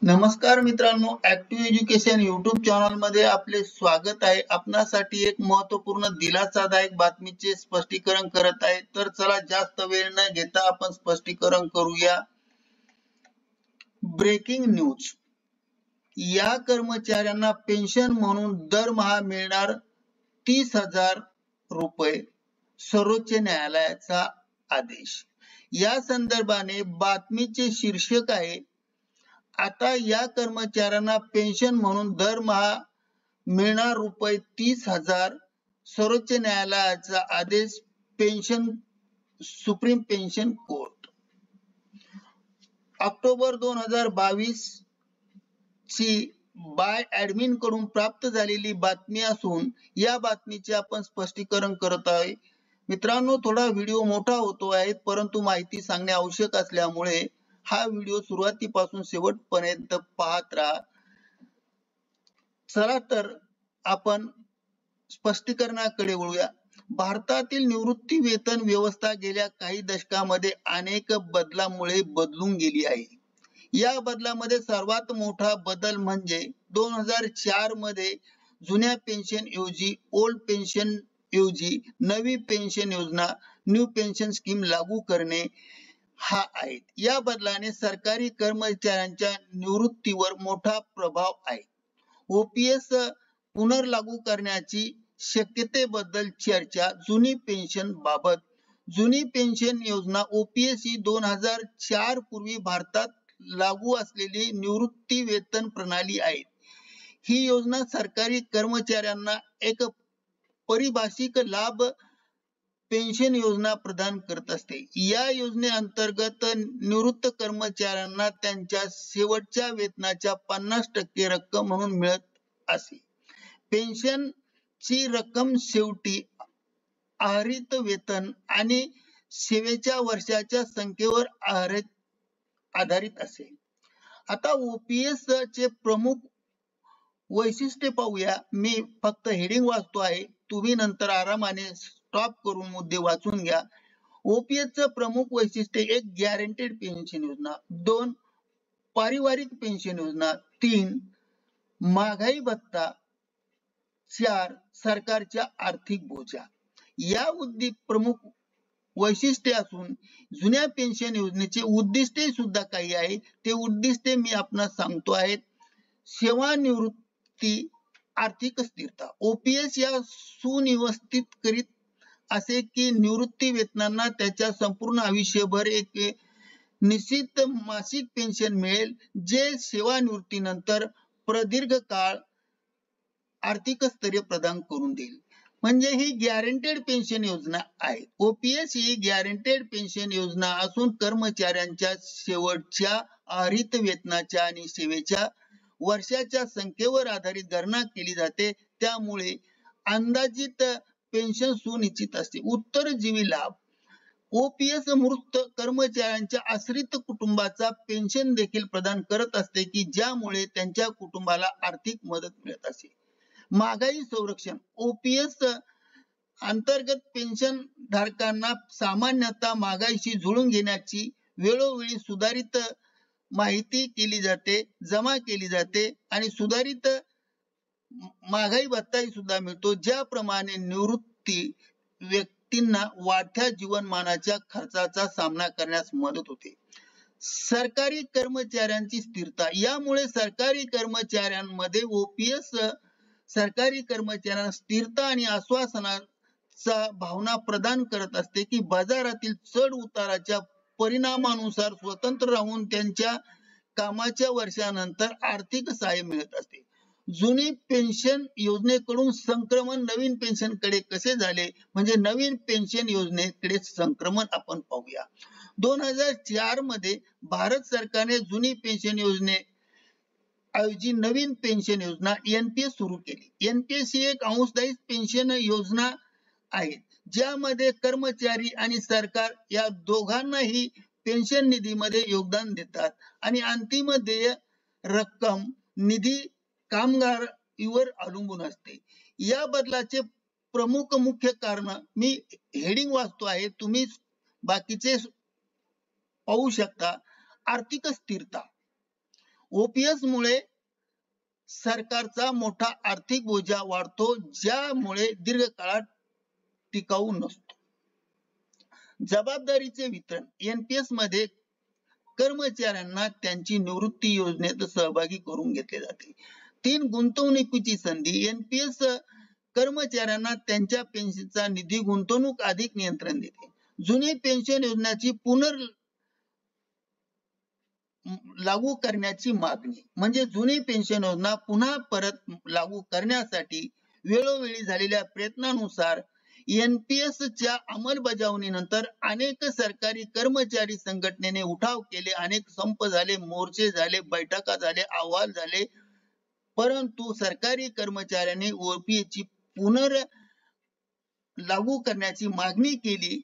नमस्कार मित्रांनो, active education YouTube channel मध्ये आपले स्वागत आहे. आपणासाठी एक महत्त्वपूर्ण दिलासादायक बातमीचे स्पष्टीकरण करत आहे. तर चला जास्त वेळ न घेता आपण स्पष्टीकरण करूया. Breaking news. या कर्मचाऱ्यांना पेन्शन म्हणून दरमहा मिळणार 30,000 रुपये. सर्वोच्च न्यायालयाचा आदेश. या संदर्भाने बातमीचे शीर्षक आहे, आता या कर्मचाऱ्यांना पेन्शन म्हणून दरमहा मिळणार रुपये 30,000. सर्वोच्च न्यायालयाचा आदेश. Pension supreme pension court. October 2022 ची बाय ऍडमिन कडून प्राप्त झालेली बातमी असून या बातमीचे आपण स्पष्टीकरण करत आहे. मित्रांनो, थोडा व्हिडिओ मोठा होतो आहे, परंतु माहिती सांगणे आवश्यक असल्यामुळे हा व्हिडिओ सुरुवातीपासून शेवटपर्यंत पाहत राहा. चला तर आपण स्पष्टीकरणाकडे वळूया. भारतातील निवृत्ती वेतन व्यवस्था गेल्या काही दशकांमध्ये अनेक बदलामुळे बदलून गेली आहे. या बदलामध्ये सर्वात मोठा बदल म्हणजे 2004 मध्ये जुन्या पेन्शन ऐवजी ओल्ड पेन्शन ऐवजी नवी पेन्शन योजना न्यू पेन्शन स्कीम लागू करणे हा आहे. या बदलाने सरकारी कर्मचाऱ्यांच्या निवृत्तीवर मोठा प्रभाव आहे. ओपीएस पुनर्लागू करण्याची शक्यतेबद्दल चर्चा. जुनी पेन्शन बाबत. जुनी पेन्शन योजना ओपीएस ही 2004 पूर्वी भारतात लागू असलेली निवृत्ती वेतन प्रणाली आहे. ही योजना सरकारी कर्मचाऱ्यांना एक पारिभाषिक लाभ पेन्शन योजना प्रदान करत असते. या योजनेअंतर्गत निवृत्त कर्मचाऱ्यांना त्यांच्या शेवटच्या वेतनाच्या 50% रक्कम म्हणून मिळत असे. पेन्शनची रक्कम शेवटी आहरित वेतन आणि सेवेच्या वर्षाच्या संख्येवर आधारित असे. आता ओपीएस चे प्रमुख वैशिष्ट्ये पाहूया. मी फक्त हेडिंग वाचतो आहे, तुम्ही नंतर आरामाने स्टॉप करून मुद्दे वाचून घ्या. ओपीएस चं प्रमुख वैशिष्ट्य: 1. गॅरंटेड पेन्शन योजना. 2. पारिवारिक पेन्शन योजना. 3. महागाई भत्ता. 4. सरकारच्या आर्थिक बोजा. या प्रमुख वैशिष्ट्ये असून जुन्या पेन्शन योजनेचे उद्दिष्टे सुद्धा काही आहे. ते उद्दिष्टे मी आपणास सांगतो आहेत. सेवानिवृत्ती, आर्थिक स्थिरता. ओपीएस या सुनिश्चित करीत असे की निवृत्ती वेतनांना त्याच्या संपूर्ण आयुष्यभर एक निश्चित मासिक पेन्शन मिळेल, जे सेवानिवृत्तीनंतर प्रदीर्घ काळ आर्थिक स्थैर्य प्रदान करून देईल. म्हणजे ही गॅरंटेड पेन्शन योजना आहे. ओपीएस ही गॅरंटेड पेन्शन योजना असून कर्मचाऱ्यांच्या शेवटच्या आहरित वेतनाच्या आणि सेवेच्या वर्षाच्या संख्येवर आधारित गणना केली जाते. त्यामुळे अंदाजित पेन्शन सुनिश्चित असते. उत्तरजीवी लाभ. ओपीएस मृत कर्मचाऱ्यांच्या आश्रित कुटुंबाचा पेन्शन देखील प्रदान करत असते की ज्यामुळे त्यांच्या कुटुंबाला आर्थिक मदत मिळत असे. महागाई संरक्षण. ओपीएस अंतर्गत पेन्शन धारकांना सामान्यतः महागाईशी जुळून घेण्याची वेळोवेळी सुधारित माहिती केली जाते, जमा केली जाते आणि सुधारित महागाई भत्ताही सुद्धा मिळतो, ज्याप्रमाणे निवृत्ती व्यक्तींना वाढत्या जीवनमानाच्या खर्चाचा सामना करण्यास मदत होते. सरकारी कर्मचाऱ्यांची स्थिरता. यामुळे सरकारी कर्मचाऱ्यांमध्ये ओपीएस सरकारी कर्मचाऱ्यांना स्थिरता आणि आश्वासनाचा भावना प्रदान करत असते की बाजारातील चढ उताराच्या परिणामानुसार स्वतंत्र राहून त्यांच्या कामाच्या वर्षानंतर आर्थिक सहाय्य मिळत असते. जुनी पेन्शन योजनेकडून संक्रमण नवीन पेन्शन कडे कसे झाले, म्हणजे नवीन पेन्शन योजनेकडे संक्रमण आपण पाहूया. 2004 मध्ये भारत सरकारने जुनी पेन्शन योजने ऐवजी नवीन पेन्शन योजना एनपीएस सुरू केली. एनपीएस ही एक अंशदायी पेन्शन योजना आहे, ज्यामध्ये कर्मचारी आणि सरकार या दोघांनाही पेन्शन निधीमध्ये योगदान देतात आणि अंतिम देय रक्कम निधी कामगारांवर अवलंबून असते. या बदलाचे प्रमुख मुख्य कारण मी हेडिंग वाचतो आहे, तुम्ही बाकीचे पाहू शकता. आर्थिक स्थिरता. ओपीएस मुळे सरकारचा मोठा आर्थिक बोजा वाढतो, ज्यामुळे दीर्घकाळात टिकाऊ नसतो. जबाबदारीचे वितरण. एनपीएस मध्ये कर्मचाऱ्यांना त्यांची निवृत्ती योजनेत सहभागी करून घेतले जाते. 3. गुंतवणुकीची संधी. एनपीएस कर्मचाऱ्यांना त्यांच्या पेन्शनचा निधी गुंतवणूक अधिक नियंत्रण देते. जुनी पेन्शन योजनाची लागू करण्याची मागणी. म्हणजे जुनी पेन्शन योजना पुन्हा परत लागू करण्यासाठी वेळोवेळी झालेल्या प्रयत्नानुसार एनपीएसच्या अंमलबजावणीनंतर अनेक सरकारी कर्मचारी संघटनेने उठाव केले, अनेक संप झाले, मोर्चे झाले, बैठका झाले, अहवाल झाले, परंतु सरकारी कर्मचाऱ्यांनी ओपीएसची लागू करण्याची मागणी केली.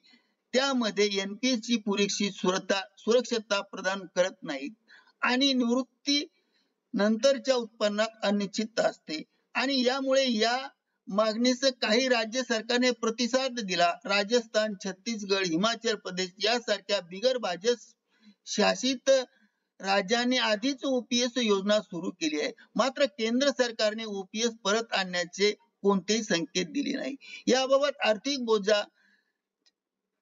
त्यामध्ये एनपीएसची पुरेशी सुरक्षितता प्रदान करत नाहीत आणि निवृत्ती नंतरच्या उत्पन्नात अनिश्चितता असते आणि यामुळे या मागणीस काही राज्य सरकारने प्रतिसाद दिला. राजस्थान, छत्तीसगड, हिमाचल प्रदेश यासारख्या बिगर भाजप शासित राज्यांनी आधीच ओपीएस योजना सुरू केली आहे. मात्र केंद्र सरकारने ओपीएस परत आणण्याचे कोणतेही संकेत दिले नाही. याबाबत आर्थिक बोजा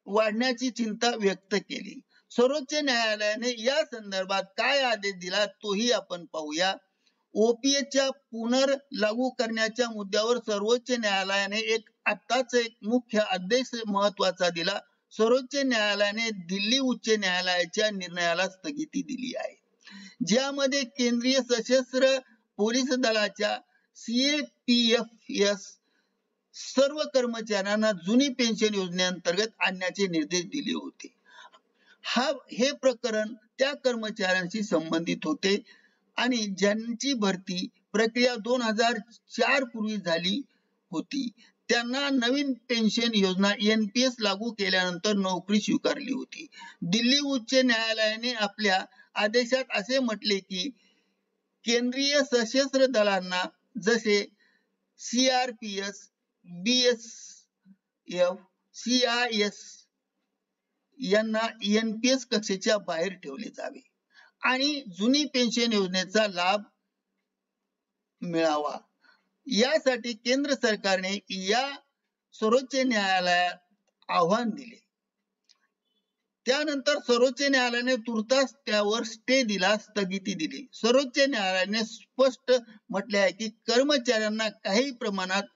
वाढण्याची चिंता व्यक्त केली. सर्वोच्च न्यायालयाने या संदर्भात काय आदेश दिला तोही आपण पाहूया. ओपीएसच्या लागू करण्याच्या मुद्द्यावर सर्वोच्च न्यायालयाने आत्ताच एक मुख्य आदेश महत्वाचा दिला. सर्वोच्च न्यायालयाने दिल्ली उच्च न्यायालयाच्या निर्णयाला स्थगिती दिली आहे, ज्यामध्ये केंद्रीय सशस्त्र पोलीस दलाच्या सीएपीएफएस सर्व कर्मचाऱ्यांना जुनी पेन्शन योजनेअंतर्गत आणण्याचे निर्देश दिले होते. हे प्रकरण त्या कर्मचाऱ्यांशी संबंधित होते आणि ज्यांची भरती प्रक्रिया 2004 पूर्वी झाली होती. त्यांना नवीन पेन्शन योजना एनपीएस लागू केल्यानंतर नोकरी स्वीकारली होती. दिल्ली उच्च न्यायालयाने आपल्या आदेशात असे म्हटले की केंद्रीय सशस्त्र दलांना जसे सीआरपीएस, बीएसएफ, सीआयएस यांना एनपीएस कक्षेच्या बाहेर ठेवले जावे आणि जुनी पेन्शन योजनेचा लाभ मिळावा, यासाठी केंद्र सरकारने या सर्वोच्च न्यायालयात आव्हान दिले. त्यानंतर सर्वोच्च न्यायालयाने तुर्तास त्यावर स्टे दिला, स्थगिती दिली. सर्वोच्च न्यायालयाने स्पष्ट म्हटले आहे की कर्मचाऱ्यांना काही प्रमाणात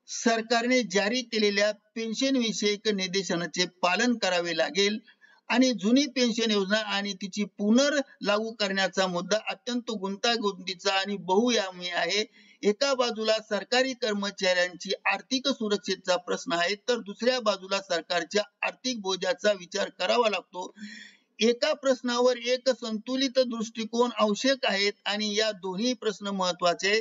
सरकारने जारी केलेल्या पेन्शन विषयक निर्देशांचे पालन करावे लागेल आणि जुनी पेन्शन योजना आणि तिची लागू करण्याचा मुद्दा अत्यंत गुंतागुंतीचा आणि बहुआयामी आहे. एका बाजूला सरकारी कर्मचाऱ्यांची आर्थिक सुरक्षेचा प्रश्न आहे, तर दुसऱ्या बाजूला सरकारच्या आर्थिक बोजाचा विचार करावा लागतो. एका प्रश्नावर एक संतुलित दृष्टिकोन आवश्यक आहेत आणि या दोन्ही प्रश्न महत्वाचे.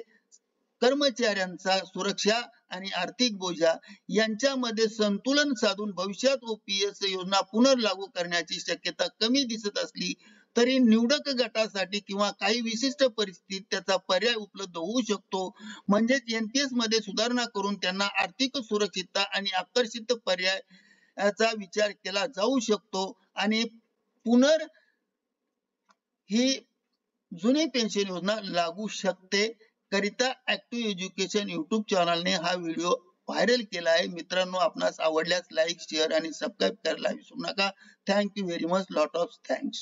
कर्मचाऱ्यांचा सुरक्षा आणि आर्थिक बोजा यांच्यामध्ये संतुलन साधून भविष्यात ओपीएस योजना लागू करण्याची शक्यता कमी दिसत असली तरी निवडक गटासाठी किंवा काही विशिष्ट परिस्थितीत त्याचा पर्याय उपलब्ध होऊ शकतो. म्हणजेच एनपीएस मध्ये सुधारणा करून त्यांना आर्थिक सुरक्षितता आणि आकर्षित पर्यायाचा विचार केला जाऊ शकतो आणि ही जुनी पेन्शन योजना लागू शकते. करिता ऍक्टिव्ह एज्युकेशन युट्यूब चॅनलने हा व्हिडिओ व्हायरल केला आहे. मित्रांनो, आपणास आवडल्यास लाईक, शेअर आणि सबस्क्राईब करायला विसरू नका. Thank you very much. Lot of thanks.